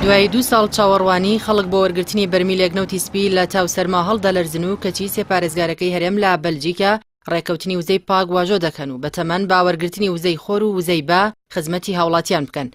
دوای 2 ساڵ چاوەڕوانی خەڵک بۆ وەرگرتنی بەرمیلێک نەوتی سپی لە تاوسەرما هەڵدەلەرزن و کەچی سێپارێزگارەکەی هەرێم لە بەلجیکا ڕێکەوتنی وزەی پاک واژۆ دەکەن و بەتەمەن باوەرگرتنی وزەی خۆر و وزەی با خزمەتی هاوڵاتیان بکەن.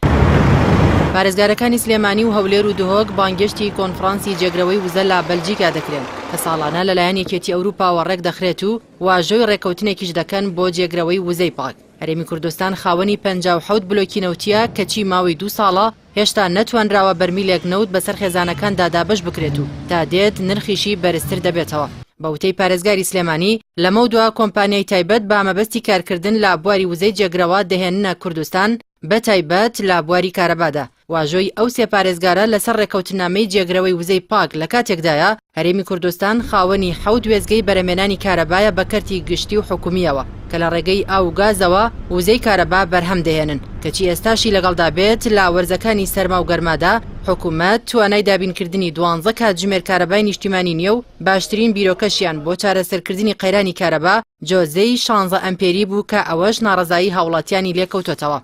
پارێزگارەکانی سلێمانی و هەولێر و دهۆک بانگشتی کۆنفرانسی جێگرەوەی وزە لە بەلجیکا دەکرێن کە ساڵانە لەلایەن یەکێتی ئەوروپاوە ڕێک دەخرێت و واژۆی ڕێکەوتنێکیش دەکەن بۆ جێگرەوەی وزەی پاک. هەرێمی کوردستان خاوەنی 57 بلۆکی نەوتیە کەچی ماوەی 2 ساڵە هێشتا نەتوانراوە بەرمیلێک نەوت بەسەر خێزانەکاندا دابەش بکرێت و تا دێت نرخیشی بەرزتر دەبێتەوە. بەوتەی پارێزگاری سلێمانی لەمە دووە کۆمپانیای تایبەت بە مەبەستی کارکردن لە بواری وزەی جێگرەوە دەهێننە کوردستان بە تایبەت لە بواری کارەبادا. واژۆی ئەو سێ پارێزگارە لەسەر ڕێکەوتنامەی جێگرەوەی وزەی پاک لە کاتێکدایە هەرێمی کوردستان خاوەنی 7 وێزگەی بەرهەمێنانی کارەبایە بە کەرتی گشتی و حکومیەوە کە لە ڕێگەی ئاو و گازەوە وزەی کارەبا بەرهەم دەهێنن کەچی ئێستاشی لەگەڵدا بێت لا وەرزەکانی سەرما و گەرمادا حکوومەت توانای دابینکردنی 12 کاتژمێر کارەبای نیشتیمانی نییە و باشترین بیرۆکەشیان بۆ چارەسەرکردنی قەیرانی کارەبا جۆزەی 16 ئەمپێری بوو کە ئەوەش ناڕەزایی هاوڵاتیانی لێکەوتۆتەوە.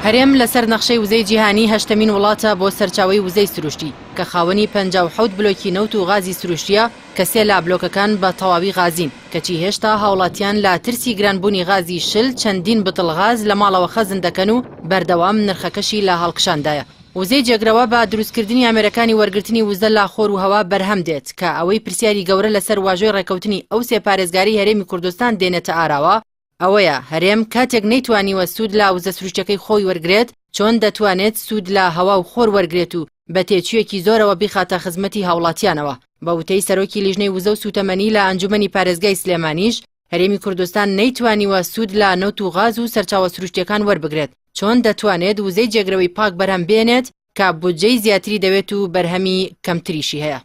هەرێم لەسەر نەخشەی وزەی جیهانی هەشتمین وڵاتە بۆ سەرچاوەی وزەی سروشتی کە خاوەنی 57 بلۆکی نەوت و غازی سروشتیە کە سێ لا بلۆکەکان بە تەواوی غازین کەچی هێشتا هاوڵاتیان لا ترسی گرانبوونی غازی شل چەندین بتڵ غاز لە ماڵەوە خەزن دەکەن و بەردەوام نرخەکەشی لە هەڵکشاندایە. وزەی جێگرەوە بە دروستکردنی ئەمریکانی وەرگرتنی وزە لا خۆر و هەوا بەرهەم دێت کە ئەوەی پرسیاری گەورە لەسەر واژۆی ڕێکەوتنی ئەو سێ پارێزگاری هەرێمی کوردستان دێنێتە ئاراوە ئەوەیە هەرێم کاتێک نەیتوانیوە سوود لە وزە سروشتەکەی خۆی وەرگرێت چۆن دەتوانێت سوود لە هەوا و خۆر وەرگرێت و بە تێچوویەکی زۆرەوە بیخاتە خزمەتی هاوڵاتیانەوە. بە وتەی سەرۆکی لیژنەی وزە و سوتەمەنی لە ئەنجومەنی پارێزگای سلێمانیش هەرێمی کوردستان نەیتوانیوە سوود لە نەوت و غاز و سەرچاوە سروشتیەکان وەربگرێت چۆن دەتوانێت وزەی جێگرەوەی پاک بەرهەم بێنێت کە بودجەی زیاتری دەوێت و بەرهەمی کەمتریشی هەیە.